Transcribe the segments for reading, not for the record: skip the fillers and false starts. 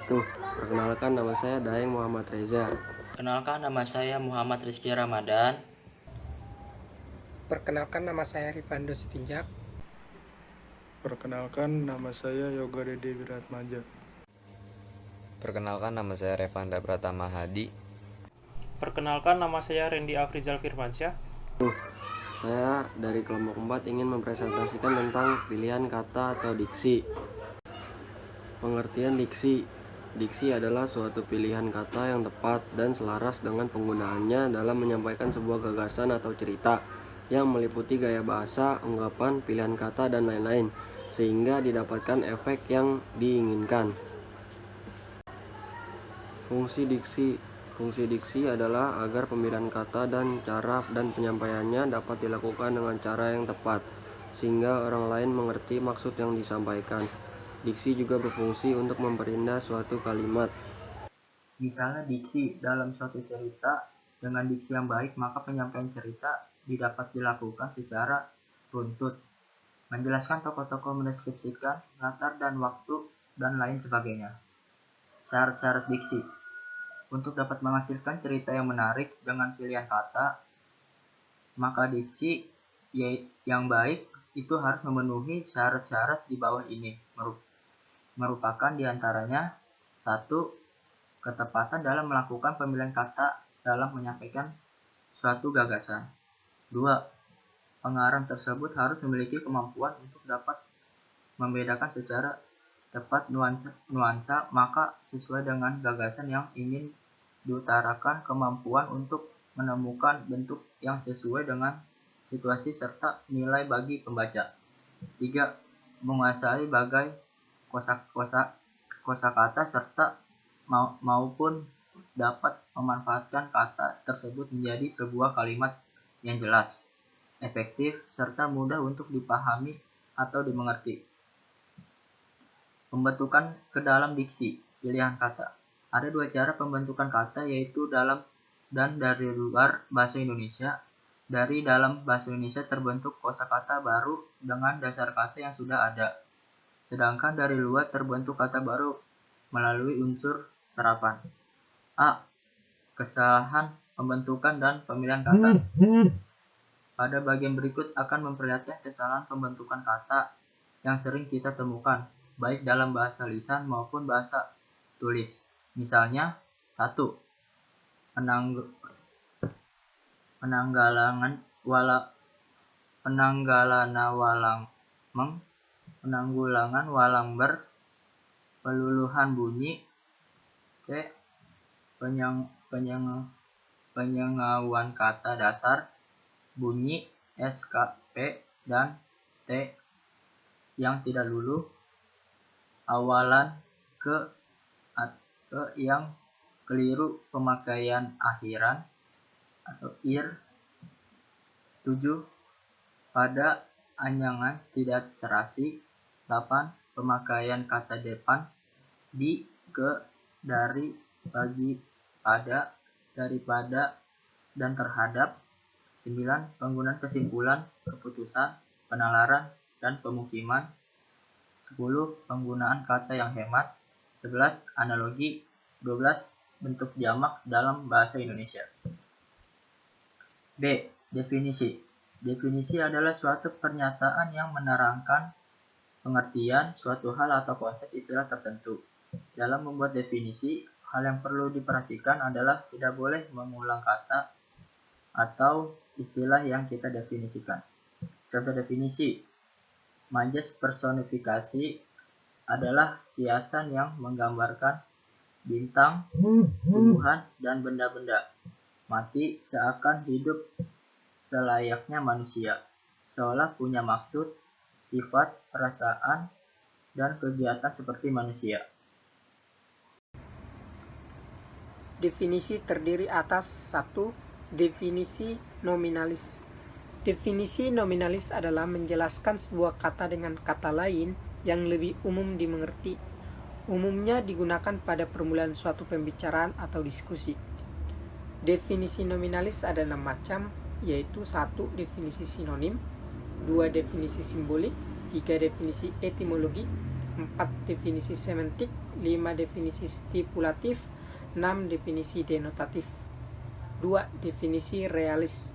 wabarakatuh. Perkenalkan, nama saya Daeng Muhammad Reza. Kenalkan, nama saya Muhammad Rizky Ramadan. Perkenalkan, nama saya Rifando Setinjak. Perkenalkan, nama saya Yoga Dede Wiratmaja. Perkenalkan, nama saya Revanda Pratama Hadi. Perkenalkan, nama saya Randy Afrizal Firmansyah. Saya dari kelompok 4 ingin mempresentasikan tentang pilihan kata atau diksi. Pengertian diksi. Diksi adalah suatu pilihan kata yang tepat dan selaras dengan penggunaannya dalam menyampaikan sebuah gagasan atau cerita yang meliputi gaya bahasa, ungkapan, pilihan kata, dan lain-lain, sehingga didapatkan efek yang diinginkan. Fungsi diksi. Fungsi diksi adalah agar pemilihan kata dan cara dan penyampaiannya dapat dilakukan dengan cara yang tepat, sehingga orang lain mengerti maksud yang disampaikan. Diksi juga berfungsi untuk memperindah suatu kalimat. Misalnya diksi dalam suatu cerita, dengan diksi yang baik maka penyampaian cerita dapat dilakukan secara runtut, menjelaskan tokoh-tokoh, mendeskripsikan latar dan waktu, dan lain sebagainya. Syarat-syarat diksi. Untuk dapat menghasilkan cerita yang menarik dengan pilihan kata, maka diksi yang baik itu harus memenuhi syarat-syarat di bawah ini, merupakan diantaranya: 1. Ketepatan dalam melakukan pemilihan kata dalam menyampaikan suatu gagasan. 2. Pengarang tersebut harus memiliki kemampuan untuk dapat membedakan secara tepat nuansa maka sesuai dengan gagasan yang ingin diutarakan, kemampuan untuk menemukan bentuk yang sesuai dengan situasi serta nilai bagi pembaca. 3. Menguasai bagai kosakata serta maupun dapat memanfaatkan kata tersebut menjadi sebuah kalimat yang jelas, efektif, serta mudah untuk dipahami atau dimengerti. Pembentukan ke dalam diksi, pilihan kata. Ada 2 cara pembentukan kata, yaitu dalam dan dari luar bahasa Indonesia. Dari dalam bahasa Indonesia terbentuk kosakata baru dengan dasar kata yang sudah ada. Sedangkan dari luar terbentuk kata baru melalui unsur serapan. A. Kesalahan pembentukan dan pemilihan kata. Pada bagian berikut akan memperlihatkan kesalahan pembentukan kata yang sering kita temukan, baik dalam bahasa lisan maupun bahasa tulis. Misalnya, 1. Penanggalana penanggulangan walangber, peluluhan bunyi. C. Penyengauan kata dasar, bunyi SKP dan T yang tidak luluh, awalan ke yang keliru, pemakaian akhiran atau ir. 7. Pada anyangan tidak serasi. 8. Pemakaian kata depan, di, ke, dari, bagi, pada, daripada, dan terhadap. 9. Penggunaan kesimpulan, keputusan, penalaran, dan pemukiman. 10. Penggunaan kata yang hemat. 11. Analogi. 12. Bentuk jamak dalam bahasa Indonesia. B. Definisi. Definisi adalah suatu pernyataan yang menerangkan pengertian suatu hal atau konsep istilah tertentu. Dalam membuat definisi, hal yang perlu diperhatikan adalah tidak boleh mengulang kata atau istilah yang kita definisikan. Contoh definisi: majas personifikasi adalah kiasan yang menggambarkan bintang, tumbuhan, dan benda-benda mati seakan hidup selayaknya manusia, seolah punya maksud, sifat, perasaan, dan kegiatan seperti manusia. Definisi terdiri atas 1. Definisi nominalis. Definisi nominalis adalah menjelaskan sebuah kata dengan kata lain yang lebih umum dimengerti. Umumnya digunakan pada permulaan suatu pembicaraan atau diskusi. Definisi nominalis ada 6 macam, yaitu 1. Definisi sinonim, 2. Definisi simbolik, 3. Definisi etimologi, 4 definisi semantik, 5 definisi stipulatif, 6 definisi denotatif. 2. Definisi realis.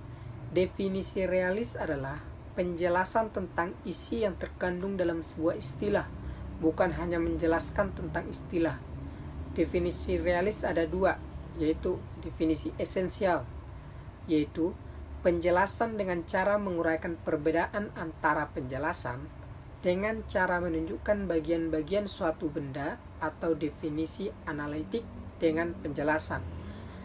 Definisi realis adalah penjelasan tentang isi yang terkandung dalam sebuah istilah, bukan hanya menjelaskan tentang istilah. Definisi realis ada 2, yaitu definisi esensial, yaitu penjelasan dengan cara menguraikan perbedaan antara penjelasan dengan cara menunjukkan bagian-bagian suatu benda, atau definisi analitik dengan penjelasan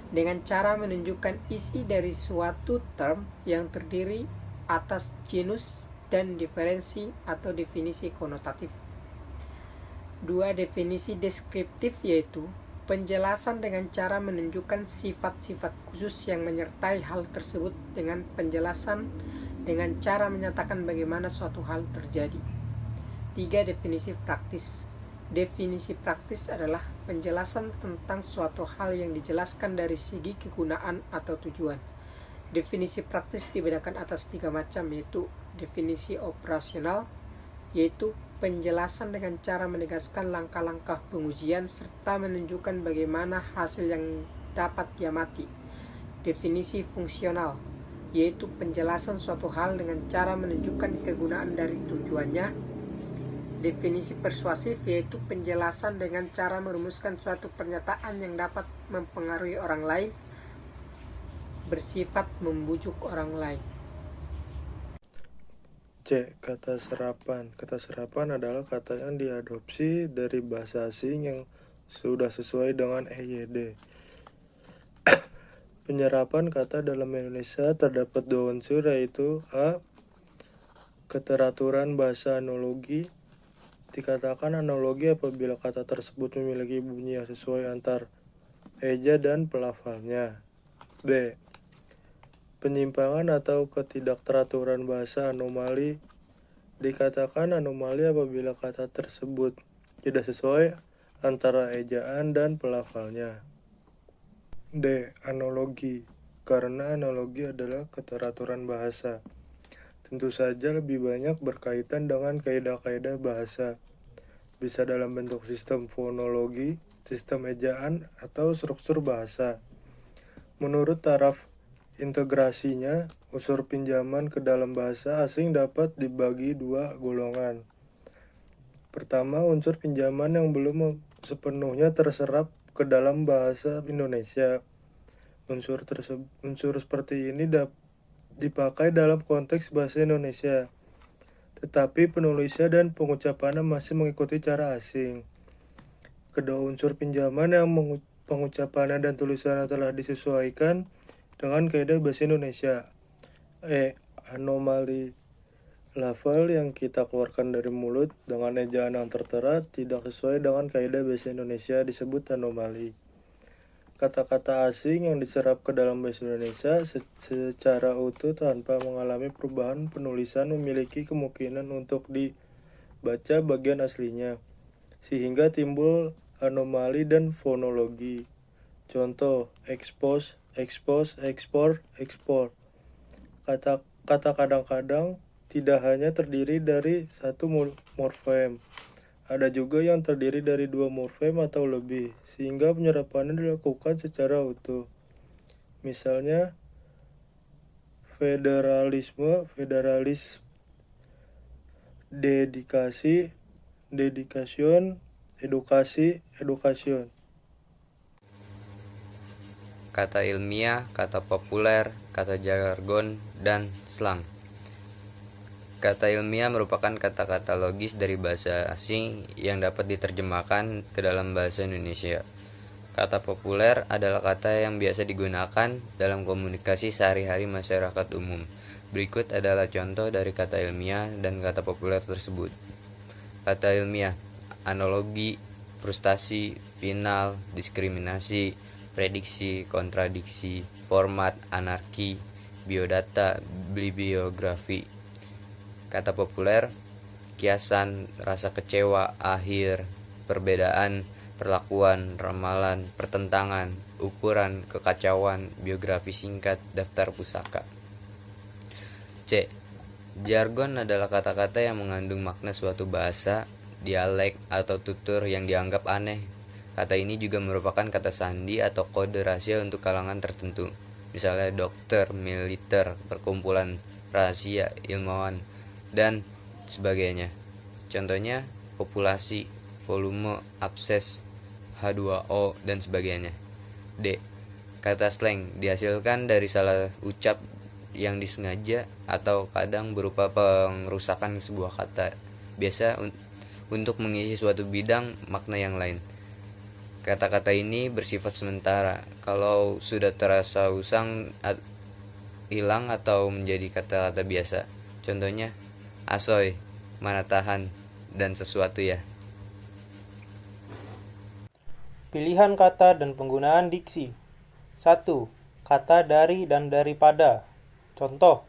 dengan cara menunjukkan isi dari suatu term yang terdiri atas genus dan diferensi, atau definisi konotatif. 2. Definisi deskriptif, yaitu penjelasan dengan cara menunjukkan sifat-sifat khusus yang menyertai hal tersebut dengan penjelasan dengan cara menyatakan bagaimana suatu hal terjadi. 3. Definisi praktis. Definisi praktis adalah penjelasan tentang suatu hal yang dijelaskan dari segi kegunaan atau tujuan. Definisi praktis dibedakan atas 3 macam, yaitu definisi operasional, yaitu penjelasan dengan cara menegaskan langkah-langkah pengujian serta menunjukkan bagaimana hasil yang dapat diamati. Definisi fungsional, yaitu penjelasan suatu hal dengan cara menunjukkan kegunaan dari tujuannya. Definisi persuasif, yaitu penjelasan dengan cara merumuskan suatu pernyataan yang dapat mempengaruhi orang lain, bersifat membujuk orang lain. C. Kata serapan. Kata serapan adalah kata yang diadopsi dari bahasa asing yang sudah sesuai dengan EYD. Penyerapan kata dalam Indonesia terdapat 2 unsur, yaitu A. Keteraturan bahasa analogi. Dikatakan analogi apabila kata tersebut memiliki bunyi yang sesuai antar eja dan pelafalnya. B. Penyimpangan atau ketidakteraturan bahasa anomali. Dikatakan anomali apabila kata tersebut tidak sesuai antara ejaan dan pelafalnya. D. Analogi. Karena analogi adalah keteraturan bahasa, tentu saja lebih banyak berkaitan dengan kaidah-kaidah bahasa, bisa dalam bentuk sistem fonologi, sistem ejaan, atau struktur bahasa. Menurut taraf integrasinya, unsur pinjaman ke dalam bahasa asing dapat dibagi 2 golongan. Pertama, unsur pinjaman yang belum sepenuhnya terserap ke dalam bahasa Indonesia. Unsur seperti ini dipakai dalam konteks bahasa Indonesia, tetapi penulisnya dan pengucapannya masih mengikuti cara asing. Kedua unsur pinjaman yang pengucapannya dan tulisannya telah disesuaikan dengan kaidah bahasa Indonesia. E. Anomali. Lafal yang kita keluarkan dari mulut dengan ejaan yang tertera tidak sesuai dengan kaidah bahasa Indonesia disebut anomali. Kata-kata asing yang diserap ke dalam bahasa Indonesia secara utuh tanpa mengalami perubahan penulisan memiliki kemungkinan untuk dibaca bagian aslinya, sehingga timbul anomali dan fonologi. Contoh, expose, expose, export, export. Kata kadang-kadang tidak hanya terdiri dari 1 morfem. Ada juga yang terdiri dari 2 morfem atau lebih, sehingga penyerapannya dilakukan secara utuh. Misalnya, federalisme, federalis, dedikasi, dedikasiun, edukasi, education. Kata ilmiah, kata populer, kata jargon, dan slang. Kata ilmiah merupakan kata-kata logis dari bahasa asing yang dapat diterjemahkan ke dalam bahasa Indonesia. Kata populer adalah kata yang biasa digunakan dalam komunikasi sehari-hari masyarakat umum. Berikut adalah contoh dari kata ilmiah dan kata populer tersebut. Kata ilmiah: analogi, frustasi, final, diskriminasi, prediksi, kontradiksi, format, anarki, biodata, bibliografi. Kata populer: kiasan, rasa kecewa, akhir, perbedaan, perlakuan, ramalan, pertentangan, ukuran, kekacauan, biografi singkat, daftar pusaka. C. Jargon adalah kata-kata yang mengandung makna suatu bahasa dialek, atau tutur yang dianggap aneh. Kata ini juga merupakan kata sandi atau kode rahasia untuk kalangan tertentu. Misalnya dokter, militer, perkumpulan rahasia, ilmuwan, dan sebagainya. Contohnya populasi, volume, abses, H2O, dan sebagainya. D. Kata slang dihasilkan dari salah ucap yang disengaja atau kadang berupa pengerusakan sebuah kata, biasa untuk mengisi suatu bidang makna yang lain. Kata-kata ini bersifat sementara. Kalau sudah terasa usang, hilang atau menjadi kata-kata biasa. Contohnya asoy, mana tahan, dan sesuatu ya. Pilihan kata dan penggunaan diksi. 1. Kata dari dan daripada. Contoh,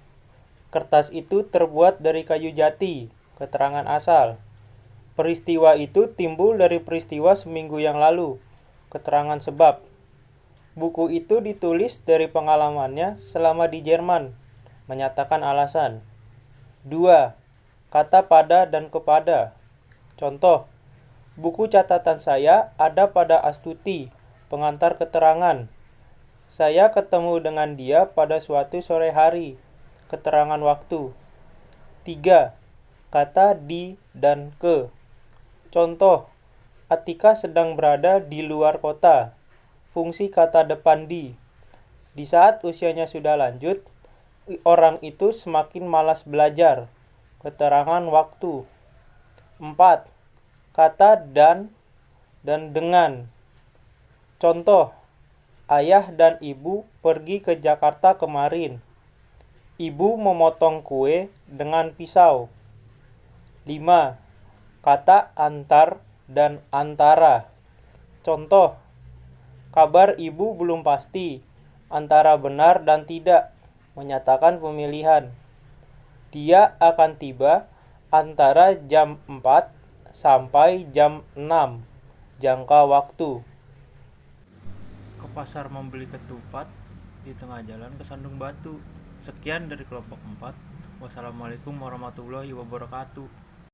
kertas itu terbuat dari kayu jati. Keterangan asal. Peristiwa itu timbul dari peristiwa seminggu yang lalu. Keterangan sebab. Buku itu ditulis dari pengalamannya selama di Jerman. Menyatakan alasan. 2. Kata pada dan kepada. Contoh, buku catatan saya ada pada Astuti, pengantar keterangan. Saya ketemu dengan dia pada suatu sore hari. Keterangan waktu. 3. Kata di dan ke. Contoh, Atika sedang berada di luar kota. Fungsi kata depan di. Di saat usianya sudah lanjut, orang itu semakin malas belajar. Keterangan waktu. 4. Kata dan dengan. Contoh, ayah dan ibu pergi ke Jakarta kemarin. Ibu memotong kue dengan pisau. 5. Kata antar dan antara. Contoh, kabar ibu belum pasti antara benar dan tidak, menyatakan pemilihan. Dia akan tiba antara jam 4 sampai jam 6, jangka waktu. Ke pasar membeli ketupat, di tengah jalan kesandung batu. Sekian dari kelompok 4. Wassalamualaikum warahmatullahi wabarakatuh.